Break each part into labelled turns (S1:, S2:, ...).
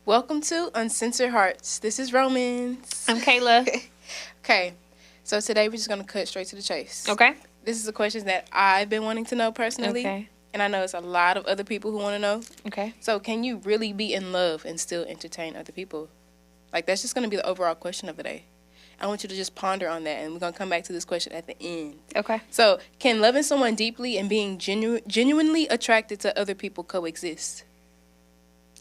S1: Welcome to Uncensored Hearts. This is Romans.
S2: I'm Kayla.
S1: Okay, so today we're just going to cut straight to the chase.
S2: Okay.
S1: This is a question that I've been wanting to know personally.
S2: Okay.
S1: And I know it's a lot of other people who want to know.
S2: Okay.
S1: So can you really be in love and still entertain other people? Like, that's just going to be the overall question of the day. I want you to just ponder on that, and we're going to come back to this question at the end.
S2: Okay.
S1: So, can loving someone deeply and being genuinely attracted to other people coexist?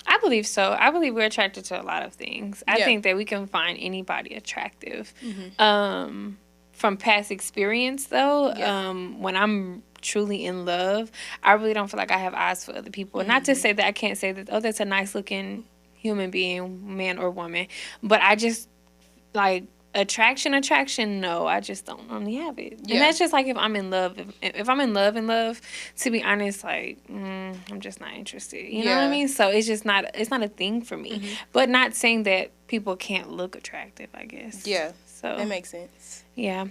S2: I believe so. I believe we're attracted to a lot of things. I
S1: Yeah.
S2: think that we can find anybody attractive.
S1: Mm-hmm.
S2: From past experience, though,
S1: Yeah.
S2: when I'm truly in love, I really don't feel like I have eyes for other people. Not to say that I can't say that, oh, that's a nice looking human being, man or woman. But I just, like, attraction, no, I just don't normally have it.
S1: Yeah.
S2: And that's just like if I'm in love. If I'm in love, to be honest, like, I'm just not interested. You know what I mean? So it's just not, it's not a thing for me.
S1: Mm-hmm.
S2: But not saying that people can't look attractive, I guess.
S1: Yeah,
S2: So
S1: that makes sense.
S2: yeah.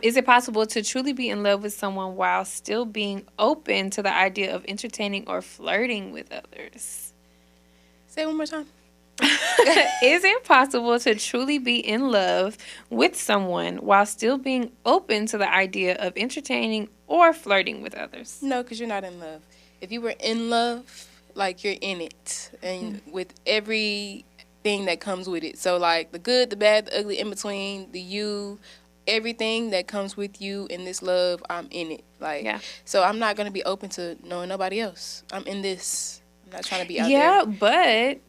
S2: Is it possible to truly be in love with someone while still being open to the idea of entertaining or flirting with others?
S1: Say it one more time.
S2: Is it possible to truly be in love with someone while still being open to the idea of entertaining or flirting with others?
S1: No, because you're not in love. If you were in love, like, you're in it. And with everything that comes with it. So, like, the good, the bad, the ugly, in between, the you, everything that comes with you in this love, I'm in it. Like,
S2: Yeah.
S1: So I'm not going to be open to knowing nobody else. I'm in this. I'm not trying to be out
S2: Yeah,
S1: there.
S2: but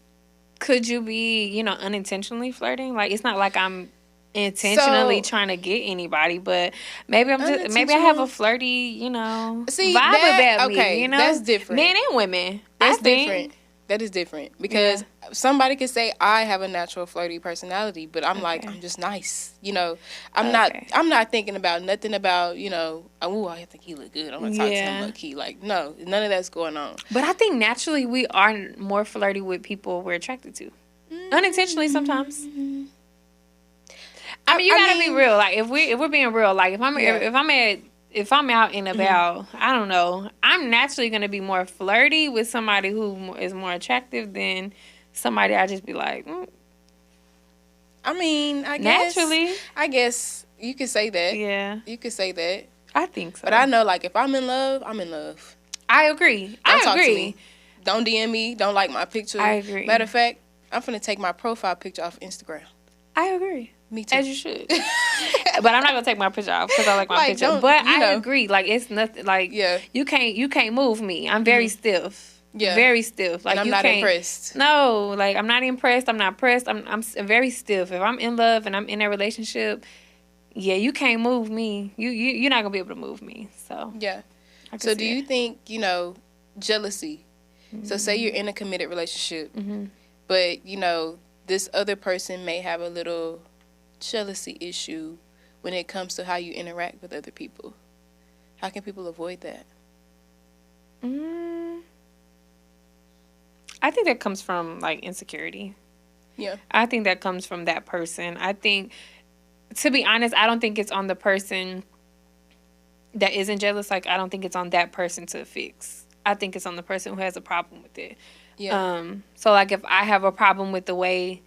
S2: could you be, unintentionally flirting? Like, it's not like I'm intentionally trying to get anybody, but maybe maybe I have a flirty,
S1: See,
S2: vibe about
S1: okay,
S2: me,
S1: that's different.
S2: Men and women.
S1: That's
S2: I think.
S1: different. That is different because somebody could say I have a natural flirty personality, but I'm like, I'm just nice. I'm not thinking about nothing about, oh, I think he look good. I'm gonna talk to him low key. Like, no, none of that's going on.
S2: But I think naturally we are more flirty with people we're attracted to, unintentionally sometimes. I mean, you gotta be real. Like, if we're being real, like if I'm out and about, I don't know, I'm naturally going to be more flirty with somebody who is more attractive than somebody I just be like,
S1: I mean, I guess.
S2: Naturally.
S1: I guess you could say that.
S2: Yeah.
S1: You could say that.
S2: I think so.
S1: But I know, like, if I'm in love, I'm in love.
S2: I agree.
S1: Don't talk
S2: agree.
S1: to me. Don't DM me. Don't like my picture.
S2: I agree.
S1: Matter of fact, I'm finna take my profile picture off Instagram.
S2: I agree.
S1: Me too.
S2: As you should. But I'm not gonna take my picture off because I like my picture.
S1: don't-
S2: But
S1: you
S2: I
S1: know.
S2: agree. Like, it's nothing. Like,
S1: Yeah.
S2: you can't move me. I'm very stiff.
S1: Yeah.
S2: Very stiff. Like,
S1: And I'm
S2: you
S1: not
S2: can't,
S1: impressed.
S2: No, like, I'm not impressed. I'm not pressed. I'm very stiff. If I'm in love and I'm in a relationship, yeah, you can't move me. You're not gonna be able to move me. So
S1: Yeah.
S2: I can
S1: So
S2: see
S1: do you
S2: it.
S1: think, jealousy? So say you're in a committed relationship, but, this other person may have a little jealousy issue when it comes to how you interact with other people. How can people avoid that?
S2: I think that comes from, like, insecurity.
S1: Yeah.
S2: I think that comes from that person. I think, to be honest, I don't think it's on the person that isn't jealous. Like, I don't think it's on that person to fix. I think it's on the person who has a problem with it.
S1: Yeah.
S2: So, like, if I have a problem with the way,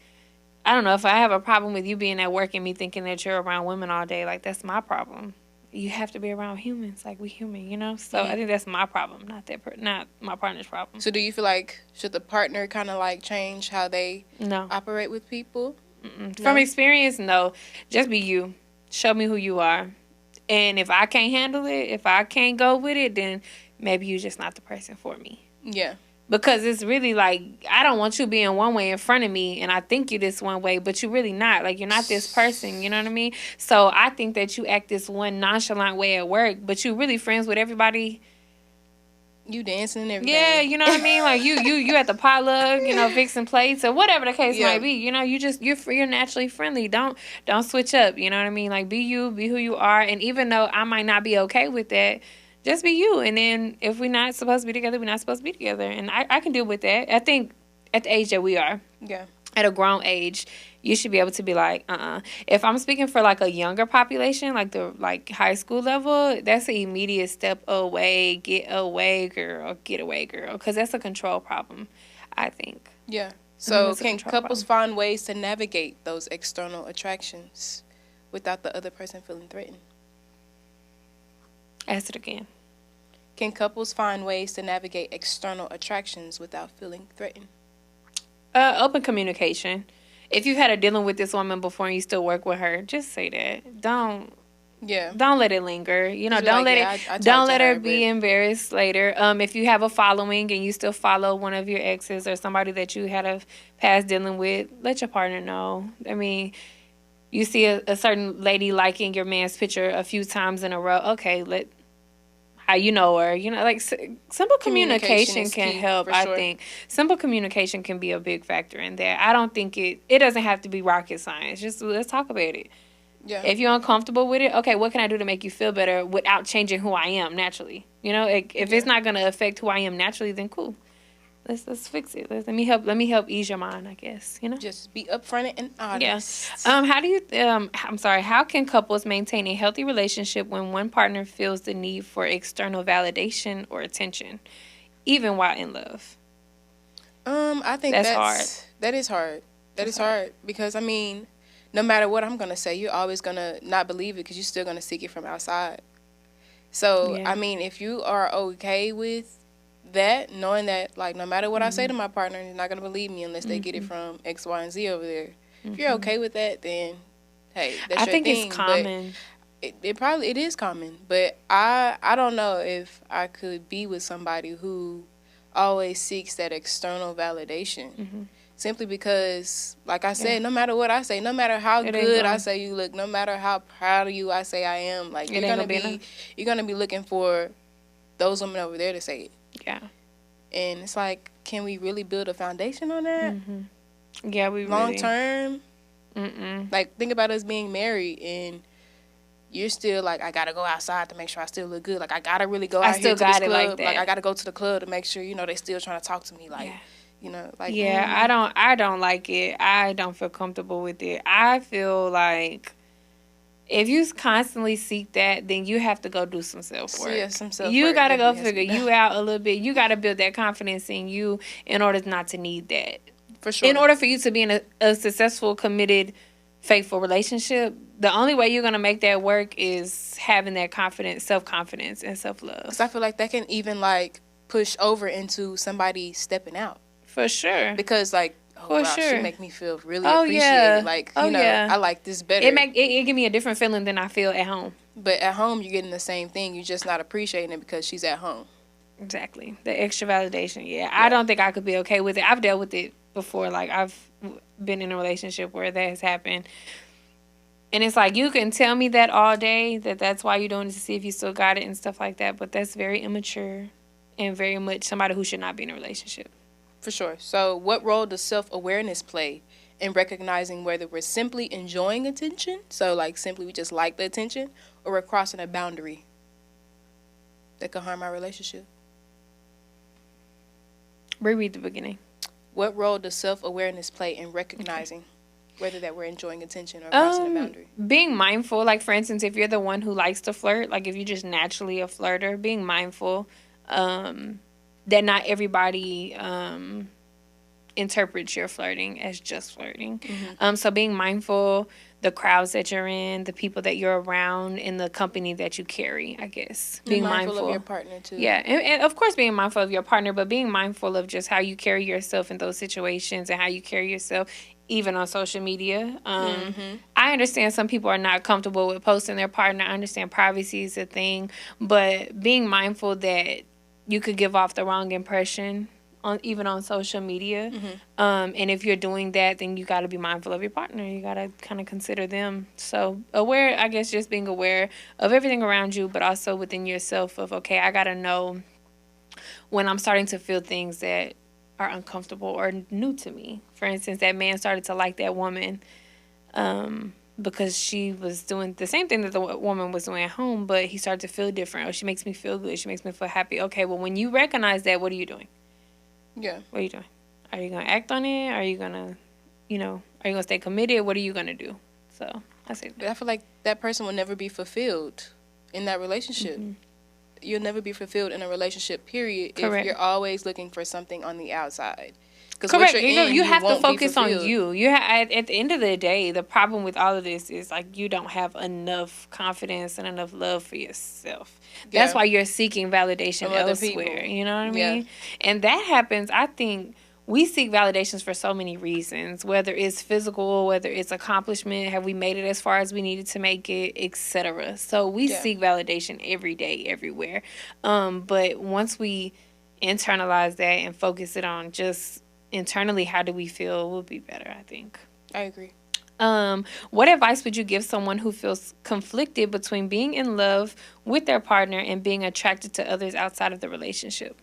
S2: I don't know, if I have a problem with you being at work and me thinking that you're around women all day, like, that's my problem. You have to be around humans. Like, we human, So I think that's my problem, not not my partner's problem.
S1: So do you feel like, should the partner kind of, like, change how they
S2: No.
S1: operate with people?
S2: From experience, no. Just be you. Show me who you are. And if I can't handle it, if I can't go with it, then maybe you're just not the person for me.
S1: Yeah.
S2: Because it's really like, I don't want you being one way in front of me and I think you're this one way, but you're really not. Like, you're not this person, you know what I mean? So I think that you act this one nonchalant way at work, but you're really friends with everybody.
S1: You dancing and everything.
S2: Yeah, you know what I mean? Like, you at the potluck, fixing plates or whatever the case might be. You're naturally friendly. Don't switch up, you know what I mean? Like, be you, be who you are. And even though I might not be okay with that, just be you. And then if we're not supposed to be together, we're not supposed to be together. And I can deal with that. I think at the age that we are,
S1: Yeah.
S2: at a grown age, you should be able to be like, If I'm speaking for, like, a younger population, like the high school level, that's an immediate step away. Get away, girl. Get away, girl. Because that's a control problem, I think.
S1: Yeah. So, can couples find ways to navigate those external attractions without the other person feeling threatened?
S2: Ask it again.
S1: Can couples find ways to navigate external attractions without feeling threatened?
S2: Open communication. If you've had a dealing with this woman before and you still work with her, just say that. Don't let it linger. You know, don't let her be embarrassed later. If you have a following and you still follow one of your exes or somebody that you had a past dealing with, let your partner know. I mean, you see a certain lady liking your man's picture a few times in a row. Okay, how you know her. You know, like simple communication can help, I think. Simple communication can be a big factor in that. I don't think it doesn't have to be rocket science. Just let's talk about it. Yeah. If you're uncomfortable with it, okay, what can I do to make you feel better without changing who I am naturally? You know, if it's not going to affect who I am naturally, then cool. Let's fix it. Let me help ease your mind, I guess, you know?
S1: Just be upfront and honest.
S2: Yeah. How can couples maintain a healthy relationship when one partner feels the need for external validation or attention, even while in love?
S1: I think that's hard. That is hard. That is hard because, I mean, no matter what I'm going to say, you're always going to not believe it because you're still going to seek it from outside. So, I mean, if you are okay with that, knowing that, like, no matter what I say to my partner, they're not going to believe me unless they get it from X, Y, and Z over there. If you're okay with that, then, hey, that's your thing. I think it's common. It is common. But I don't know if I could be with somebody who always seeks that external validation. Simply because, like I said, no matter what I say, no matter how good I say you look, no matter how proud of you I say I am, like, you're gonna be looking for those women over there to say it. Yeah. And it's like, can we really build a foundation on that?
S2: Yeah, we
S1: long term. Like, think about us being married and you're still like, I gotta go outside to make sure I still look good. Like, I gotta really go out here to this club. Like, I gotta go to the club to make sure, you know, they still trying to talk to me. Like, you know, like,
S2: I don't like it. I don't feel comfortable with it. I feel like if you constantly seek that, then you have to go do some self-work. Yeah, some self-work. You got to go figure you out a little bit. You got to build that confidence in you in order not to need that. For sure. In order for you to be in a successful, committed, faithful relationship, the only way you're going to make that work is having that confidence, self-confidence, and self-love.
S1: Because I feel like that can even, like, push over into somebody stepping out.
S2: For sure.
S1: Because, like, she make me feel really appreciated. Yeah. Like, you know, I like this better.
S2: It give me a different feeling than I feel at home.
S1: But at home, you're getting the same thing. You're just not appreciating it because she's at home.
S2: Exactly. The extra validation. Yeah. I don't think I could be okay with it. I've dealt with it before. Like, I've been in a relationship where that has happened. And it's like, you can tell me that all day, that's why you're doing it, to see if you still got it and stuff like that. But that's very immature and very much somebody who should not be in a relationship.
S1: For sure. So what role does self-awareness play in recognizing whether we're simply enjoying attention, so like simply we just like the attention, or we're crossing a boundary that could harm our relationship?
S2: Reread the beginning.
S1: What role does self-awareness play in recognizing whether that we're enjoying attention or crossing a boundary?
S2: Being mindful, like, for instance, if you're the one who likes to flirt, like if you're just naturally a flirter, being mindful that not everybody interprets your flirting as just flirting. So being mindful, the crowds that you're in, the people that you're around, and the company that you carry, I guess. Being mindful
S1: of your partner, too.
S2: Yeah, and of course being mindful of your partner, but being mindful of just how you carry yourself in those situations and how you carry yourself even on social media. I understand some people are not comfortable with posting their partner. I understand privacy is a thing, but being mindful that you could give off the wrong impression even on social media. And if you're doing that, then you got to be mindful of your partner. You got to kind of consider them. So aware, I guess, just being aware of everything around you, but also within yourself of, okay, I got to know when I'm starting to feel things that are uncomfortable or new to me. For instance, that man started to like that woman because she was doing the same thing that the woman was doing at home, but he started to feel different. Oh, she makes me feel good. She makes me feel happy. Okay, well, when you recognize that, what are you doing? Yeah. What are you doing? Are you going to act on it? Are you going to, are you going to stay committed? What are you going to do? So, I say that.
S1: But I feel like that person will never be fulfilled in that relationship. You'll never be fulfilled in a relationship, period, Correct. If you're always looking for something on the outside. Because
S2: Correct.
S1: what you're in,
S2: You have to
S1: won't be
S2: focus on
S1: fulfilled.
S2: you. At the end of the day, the problem with all of this is like you don't have enough confidence and enough love for yourself. That's why you're seeking validation
S1: From other
S2: elsewhere.
S1: people.
S2: You know what I
S1: Yeah.
S2: mean? And that happens, I think. We seek validations for so many reasons, whether it's physical, whether it's accomplishment, have we made it as far as we needed to make it, etc. So we seek validation every day, everywhere. But once we internalize that and focus it on just internally, how do we feel, will be better, I think.
S1: I agree.
S2: What advice would you give someone who feels conflicted between being in love with their partner and being attracted to others outside of the relationship?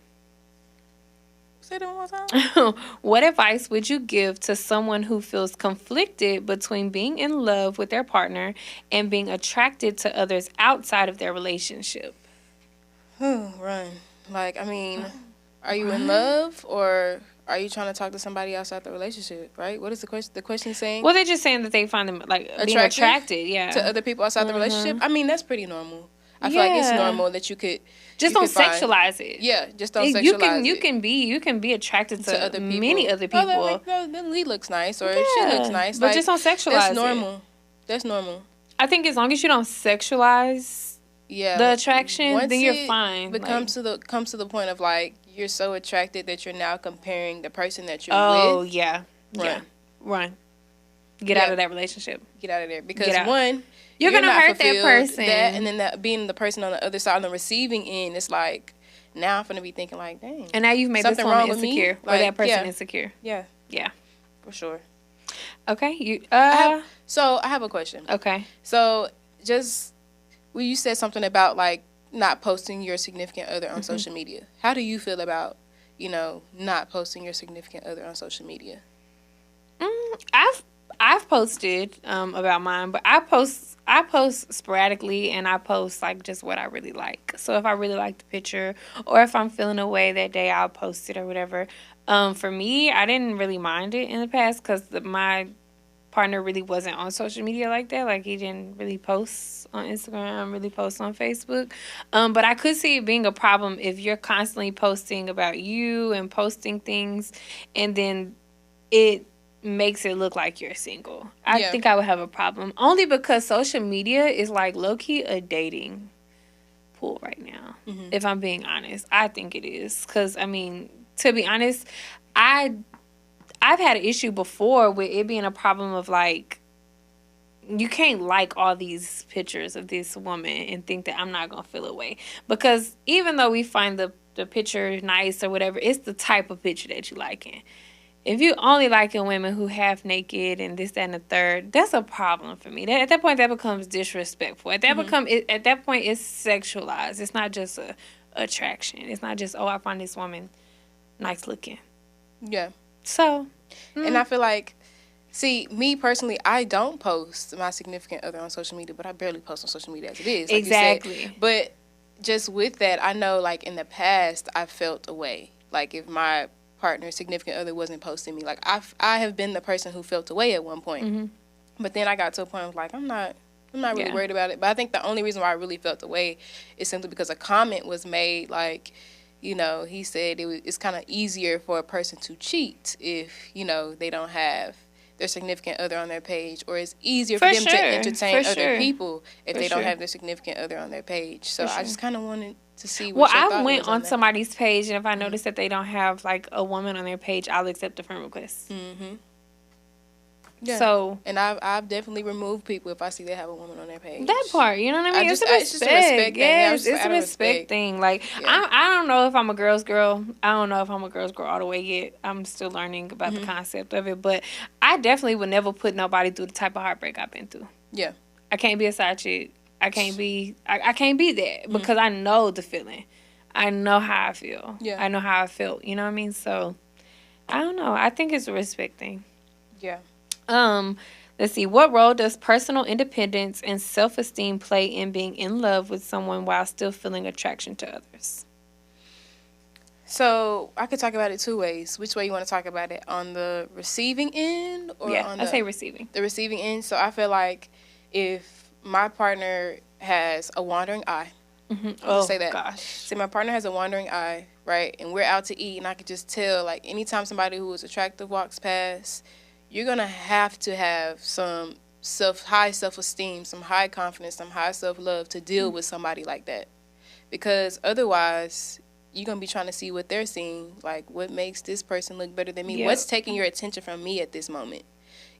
S1: Say that one more time.
S2: What advice would you give to someone who feels conflicted between being in love with their partner and being attracted to others outside of their relationship?
S1: Run. Like, I mean, are you in love or are you trying to talk to somebody outside the relationship, right? What is the question? The question saying?
S2: Well, they're just saying that they find them, like, being attracted,
S1: to other people outside the relationship. I mean, that's pretty normal. I feel like it's normal that you could
S2: just don't sexualize it.
S1: Yeah, just don't sexualize
S2: it. You can be attracted to
S1: other people.
S2: many other people.
S1: Oh, then he looks nice or she looks nice,
S2: but just don't sexualize
S1: that's normal. That's normal.
S2: I think as long as you don't sexualize the attraction, then you're fine.
S1: But comes to the point of like you're so attracted that you're now comparing the person that you're with.
S2: Oh yeah, run. Get out of that relationship.
S1: Get out of there because one.
S2: You're gonna hurt that person.
S1: And then being the person on the other side, on the receiving end, it's like now I'm gonna be thinking like, dang.
S2: And now you've made this woman insecure, or that person insecure.
S1: Yeah,
S2: yeah,
S1: for sure.
S2: Okay,
S1: so I have a question.
S2: Okay.
S1: So you said something about like not posting your significant other on social media. How do you feel about not posting your significant other on social media?
S2: I've posted about mine, but I post sporadically, and I post like just what I really like. So if I really like the picture, or if I'm feeling a way that day, I'll post it or whatever. For me, I didn't really mind it in the past because my partner really wasn't on social media like that. Like he didn't really post on Instagram, really post on Facebook. But I could see it being a problem if you're constantly posting about you and posting things, and then it makes it look like you're single. I think I would have a problem. Only because social media is like low-key a dating pool right now. If I'm being honest. I think it is. Because, I mean, to be honest, I've had an issue before with it being a problem of like, you can't like all these pictures of this woman and think that I'm not going to feel a way. Because even though we find the picture nice or whatever, it's the type of picture that you liking. If you only liking women who half naked and this, that, and the third, that's a problem for me. At that point, that becomes disrespectful. At that point, it's sexualized. It's not just a attraction. It's not just, I find this woman nice looking.
S1: Yeah.
S2: So.
S1: And I feel like, see, me personally, I don't post my significant other on social media, but I barely post on social media as it is. Like
S2: exactly.
S1: But just with that, I know, like, in the past, I felt a way. Like, if my partner, significant other wasn't posting me, like I have been the person who felt away at one point, but then I got to a point of like I'm not really worried about it. But I think the only reason why I really felt away is simply because a comment was made, like he said it's kind of easier for a person to cheat if they don't have their significant other on their page, or it's easier for them to entertain other people if they don't have their significant other on their page. So I just kind of wanted to see what
S2: I went on somebody's page, and if I notice that they don't have like a woman on their page, I'll accept a friend request.
S1: Yeah.
S2: So,
S1: and I've definitely removed people if I see they have a woman on their page.
S2: That part, you know what I mean? It's just a respect thing. Yes, it's a respect thing. Like, I don't know if I'm a girl's girl. I don't know if I'm a girl's girl all the way yet. I'm still learning about the concept of it. But I definitely would never put nobody through the type of heartbreak I've been through.
S1: Yeah.
S2: I can't be a side chick. I can't be that because I know the feeling. I know how I feel.
S1: Yeah.
S2: I know how I felt. You know what I mean? So, I don't know. I think it's a respect thing.
S1: Yeah.
S2: Let's see. What role does personal independence and self-esteem play in being in love with someone while still feeling attraction to others?
S1: So I could talk about it two ways. Which way you want to talk about it? On the receiving end or on
S2: I say receiving.
S1: The receiving end. So I feel like if my partner has a wandering eye,
S2: Oh,
S1: say that.
S2: gosh.
S1: Say my partner has a wandering eye, right? And we're out to eat, and I could just tell, like, anytime somebody who is attractive walks past, you're going to have some high self-esteem, some high confidence, some high self-love to deal with somebody like that. Because otherwise, you're going to be trying to see what they're seeing, like, what makes this person look better than me? What's taking your attention from me at this moment?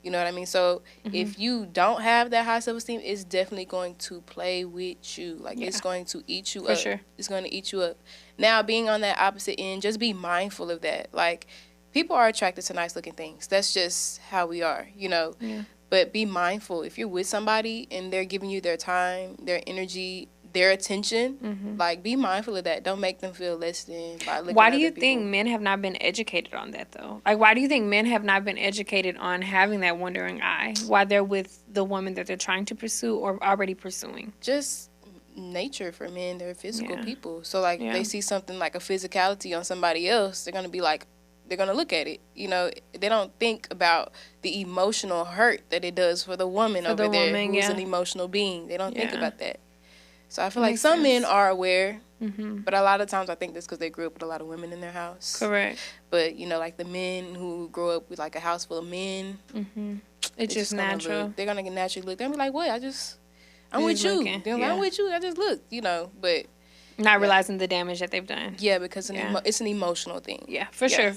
S1: You know what I mean? So if you don't have that high self-esteem, it's definitely going to play with you. Like, it's going to eat you up.
S2: For sure.
S1: It's going to eat you up. Now, being on that opposite end, just be mindful of that. Like, people are attracted to nice-looking things. That's just how we are, you know?
S2: Yeah.
S1: But be mindful. If you're with somebody and they're giving you their time, their energy, their attention, like, be mindful of that. Don't make them feel less than by looking
S2: Why
S1: at
S2: do you
S1: other
S2: think
S1: people.
S2: men have not been educated on that, though? Like, why do you think men have not been educated on having that wandering eye while they're with the woman that they're trying to pursue or already pursuing?
S1: Just nature for men. They're physical people. So, like, they see something like a physicality on somebody else, they're going to be like, they're going to look at it. You know, they don't think about the emotional hurt that it does for the woman over there who's an emotional being. They don't think about that. So I feel like some men are aware, but a lot of times I think that's because they grew up with a lot of women in their house.
S2: Correct.
S1: But, you know, like the men who grow up with like a house full of men,
S2: it's just natural.
S1: They're going to naturally look. They'll be like, what? I'm with you. They're like, I'm with you. I just looked, you know, but.
S2: Not realizing the damage that they've done.
S1: Yeah, because it's an emotional thing.
S2: Yeah, for sure.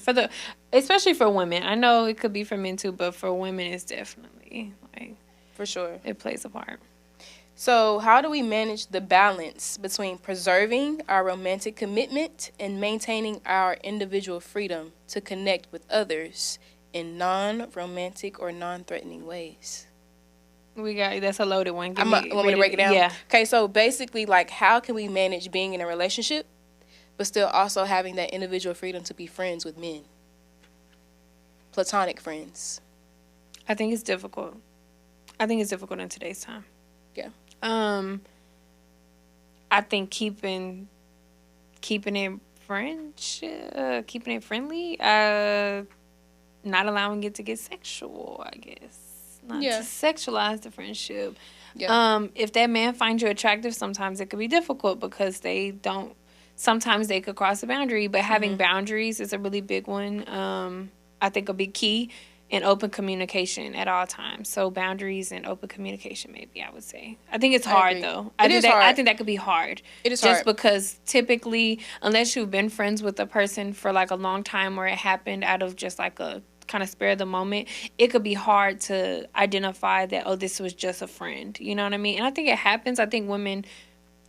S2: Especially for women. I know it could be for men too, but for women it's definitely like.
S1: For sure.
S2: It plays a part.
S1: So how do we manage the balance between preserving our romantic commitment and maintaining our individual freedom to connect with others in non-romantic or non-threatening ways?
S2: That's a loaded one.
S1: Want me to break it down?
S2: Yeah.
S1: Okay, so basically, like, how can we manage being in a relationship but still also having that individual freedom to be friends with men? Platonic friends.
S2: I think it's difficult. I think it's difficult in today's time.
S1: Yeah.
S2: I think keeping it friendship, keeping it friendly, not allowing it to get sexual, I guess. Not to sexualize the friendship. Yeah. If that man finds you attractive, sometimes it could be difficult because sometimes they could cross the boundary, but having boundaries is a really big one. I think a big key. And open communication at all times. So boundaries and open communication, maybe, I would say. I think it's hard, though. I think that could be hard.
S1: It is hard.
S2: Just because typically, unless you've been friends with a person for like a long time or it happened out of just like a kind of spare of the moment, it could be hard to identify that, oh, this was just a friend. You know what I mean? And I think it happens. I think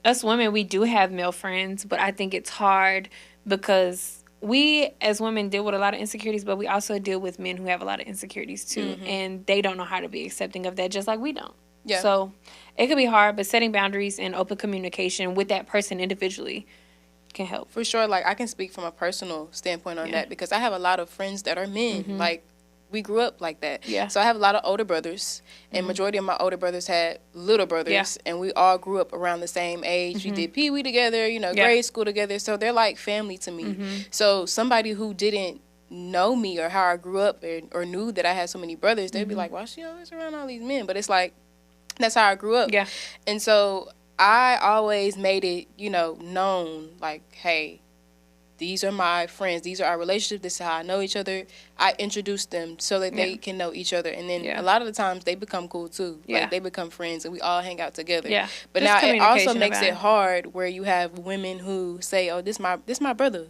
S2: us women, we do have male friends, but I think it's hard because we as women deal with a lot of insecurities, but we also deal with men who have a lot of insecurities too, and they don't know how to be accepting of that, just like we don't. Yeah. So it could be hard, but setting boundaries and open communication with that person individually can help.
S1: For sure. Like, I can speak from a personal standpoint on that because I have a lot of friends that are men. Like, we grew up like that. Yeah. So I have a lot of older brothers, and majority of my older brothers had little brothers, and we all grew up around the same age. We did Pee Wee together, you know, grade school together. So they're like family to me. So somebody who didn't know me or how I grew up or knew that I had so many brothers, they'd be like, "Well, she always around all these men," but it's like that's how I grew up. Yeah. And so I always made it, you know, known like, hey, these are my friends. These are our relationship. This is how I know each other. I introduce them so that they can know each other. And then a lot of the times they become cool too. Yeah. Like, they become friends and we all hang out together. Yeah. But now it also makes it hard where you have women who say, oh, this my brother.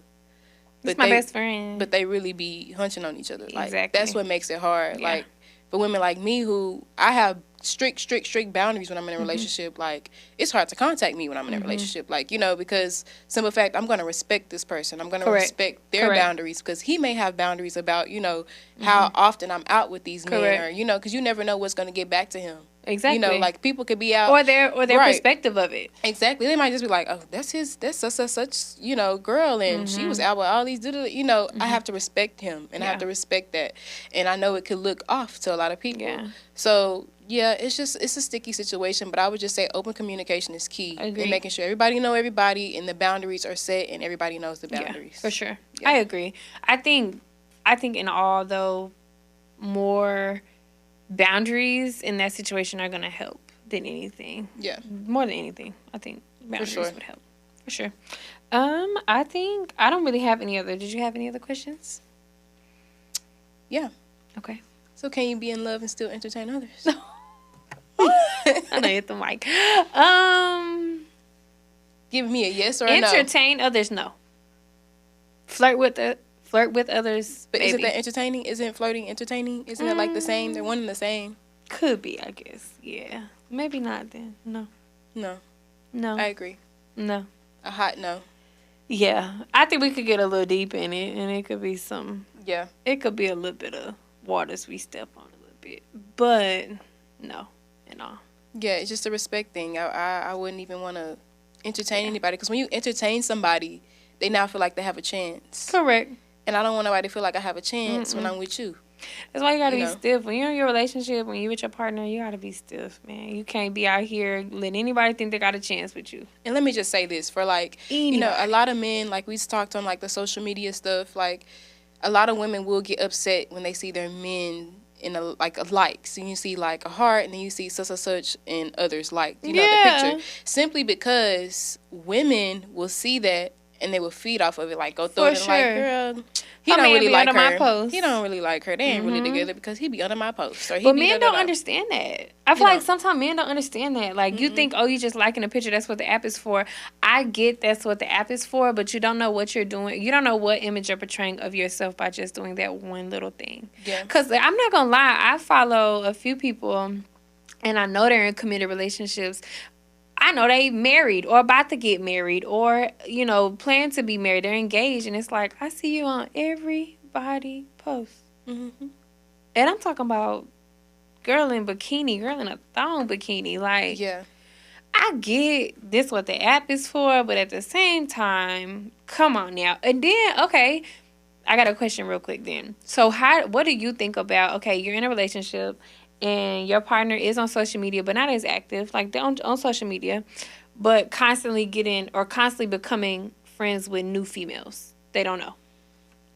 S2: This my best friend.
S1: But they really be hunching on each other. Like, that's what makes it hard. Yeah. Like, for women like me who I have strict boundaries when I'm in a relationship. Like, it's hard to contact me when I'm in a relationship. Like, you know, because simple fact, I'm going to respect this person. I'm going to respect their boundaries because he may have boundaries about, you know, how often I'm out with these men or, you know, because you never know what's going to get back to him. Exactly. You know, like, people could be out.
S2: Or their perspective of it.
S1: Exactly. They might just be like, oh, that's such, you know, girl, and she was out with all these, you know, I have to respect him, and I have to respect that. And I know it could look off to a lot of people. Yeah. So, yeah, it's a sticky situation, but I would just say open communication is key. And making sure everybody know everybody and the boundaries are set and everybody knows the boundaries.
S2: Yeah, for sure. Yeah. I agree. I think in all, though, more boundaries in that situation are going to help than anything.
S1: Yeah.
S2: More than anything, I think boundaries
S1: sure.
S2: would help. For sure. I think I don't really have any other. Did you have any other questions?
S1: Yeah.
S2: Okay.
S1: So can you be in love and still entertain others?
S2: I know, hit the mic.
S1: Give me a yes or a no.
S2: Entertain others, no. Flirt with others,
S1: But
S2: maybe.
S1: isn't that entertaining? Isn't flirting entertaining? Isn't it like the same? They're one and the same.
S2: Could be, I guess. Yeah. Maybe not then. No.
S1: No. I agree.
S2: No.
S1: A hot no.
S2: Yeah. I think we could get a little deep in it, and it could be some.
S1: Yeah.
S2: It could be a little bit of waters we step on a little bit. But no. At all.
S1: Yeah, it's just a respect thing. I wouldn't even want to entertain anybody, because when you entertain somebody, they now feel like they have a chance.
S2: Correct.
S1: And I don't want nobody to feel like I have a chance when I'm with you.
S2: That's why you gotta be stiff. When you're in your relationship, when you're with your partner, you gotta be stiff, man. You can't be out here letting anybody think they got a chance with you.
S1: And let me just say this, for like, you know, a lot of men, like we talked on like the social media stuff, like a lot of women will get upset when they see their men in a like. So you see like a heart, and then you see such and such, and others like, you know, the picture. Simply because women will see that and they will feed off of it, like go throw it in, like, girl, he don't really like her. My post. He don't really like her. They ain't really together because he be under my post. Or he
S2: but men don't understand that. I feel like sometimes men don't understand that. Like, you think, oh, you just liking a picture, that's what the app is for. I get that's what the app is for, but you don't know what you're doing. You don't know what image you're portraying of yourself by just doing that one little thing. Yeah. Because I'm not going to lie, I follow a few people, and I know they're in committed relationships. I know they married or about to get married or, you know, plan to be married. They're engaged. And it's like, I see you on everybody post. Mm-hmm. And I'm talking about girl in bikini, girl in a thong bikini. Like, yeah, I get this what the app is for, but at the same time, come on now. And then, okay, I got a question real quick then. So what do you think about, okay, you're in a relationship and your partner is on social media, but not as active, like they're on social media, but constantly becoming friends with new females. They don't know.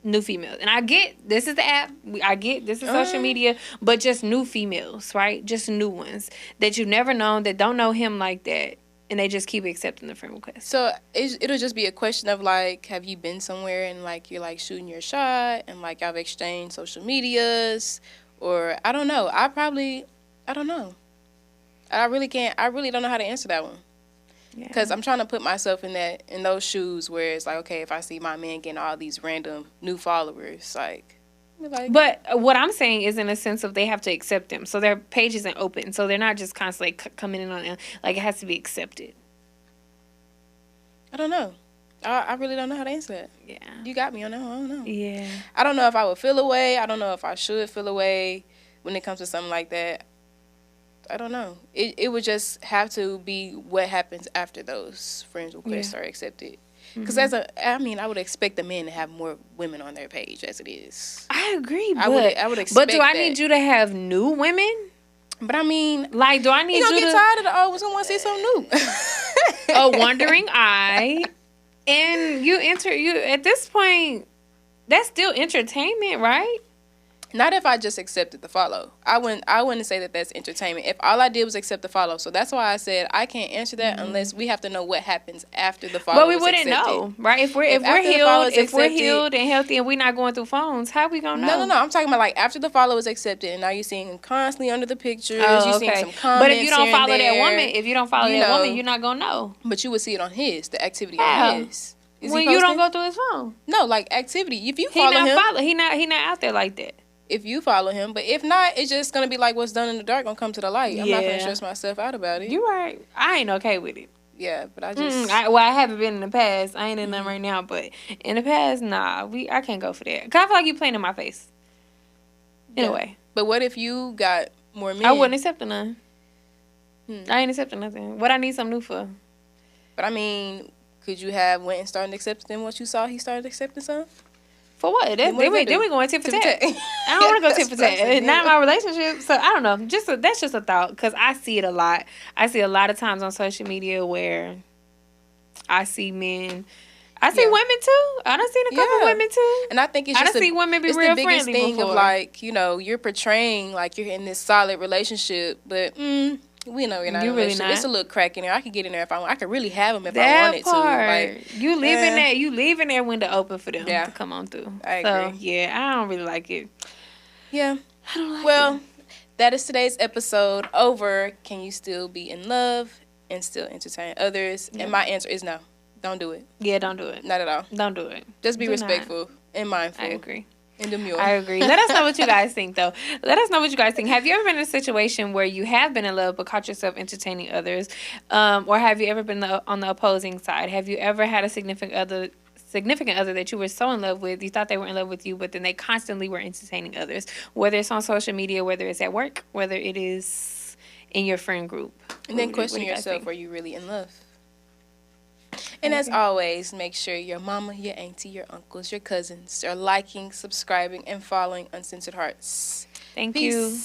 S2: New females. And I get, this is the app. I get, this is social media, but just new females, right? Just new ones that you've never known, that don't know him like that, and they just keep accepting the friend request.
S1: So it'll just be a question of, like, have you been somewhere and, like, you're, like, shooting your shot and, like, I've exchanged social medias. Or, I don't know. I don't know. I really don't know how to answer that one. Because I'm trying to put myself in those shoes where it's like, okay, if I see my man getting all these random new followers, like.
S2: But what I'm saying is in a sense of they have to accept them. So their page isn't open. So they're not just constantly coming in on it. Like, it has to be accepted.
S1: I don't know. I really don't know how to answer that. Yeah. You got me on that one. I don't know.
S2: Yeah.
S1: I don't know if I would feel a way. I don't know if I should feel a way when it comes to something like that. I don't know. It would just have to be what happens after those friends requests are accepted. Because I would expect the men to have more women on their page as it is.
S2: I agree.
S1: I would expect
S2: But do I need you to have new women?
S1: But I mean,
S2: like, do I need you to
S1: get tired of the always want to see something new?
S2: A wandering eye. And you at this point, that's still entertainment, right?
S1: Not if I just accepted the follow. I wouldn't say that that's entertainment. If all I did was accept the follow. So that's why I said I can't answer that unless we have to know what happens after the follow.
S2: But we wouldn't know, right? If we're healed and healthy and we're not going through phones, how we gonna know?
S1: No. I'm talking about, like, after the follow is accepted and now you're seeing him constantly under the pictures. You're seeing some comments.
S2: But if you don't follow that woman, you're not gonna know.
S1: But you would see it on the activity on his.
S2: When you don't go through his phone.
S1: No, like, activity. If you follow him,
S2: he not out there like that.
S1: If you follow him, but if not, it's just gonna be like what's done in the dark gonna come to the light. I'm not gonna stress myself out about it.
S2: You're right. I ain't okay with it.
S1: Yeah, but I just
S2: I haven't been in the past. I ain't in them right now, but in the past, nah, I can't go for that. Cause I feel like you playing in my face. In a way.
S1: But what if you got more men?
S2: I wouldn't accept none. I ain't accepting nothing. What I need something new for?
S1: But I mean, could you have went and started accepting what you saw he started accepting some?
S2: For what? Then we going tit for tat. I don't want to go tit for tat. Not in my relationship. So I don't know. That's just a thought, because I see it a lot. I see a lot of times on social media where I see men. I see women too. I done seen a couple women too.
S1: And I think it's just
S2: see women be real
S1: the biggest
S2: friendly
S1: thing
S2: before.
S1: of, like, you know, you're portraying like you're in this solid relationship, but We know you're not
S2: You
S1: in a
S2: really
S1: relationship.
S2: not.
S1: It's a little crack in there. I could get in there if I want. I could really have them if I
S2: That
S1: wanted
S2: part.
S1: to. Like,
S2: You leaving that window open for them to come on through.
S1: I
S2: so,
S1: agree.
S2: yeah, I don't really like it.
S1: Yeah.
S2: I don't like
S1: well,
S2: it.
S1: That is today's episode over. Can you still be in love and still entertain others? Yep. And my answer is no. Don't do it.
S2: Yeah, don't do it.
S1: Not at all.
S2: Don't do it.
S1: Just be respectful and mindful.
S2: I agree.
S1: And demure.
S2: I agree. Let us know what you guys think, though. Let us know what you guys think. Have you ever been in a situation where you have been in love but caught yourself entertaining others? Or have you ever been on the opposing side? Have you ever had a significant other that you were so in love with, you thought they were in love with you, but then they constantly were entertaining others? Whether it's on social media, whether it's at work, whether it is in your friend group.
S1: And then question yourself, were you really in love? And as always, make sure your mama, your auntie, your uncles, your cousins are liking, subscribing, and following Uncensored Hearts.
S2: Thank you.
S1: Peace.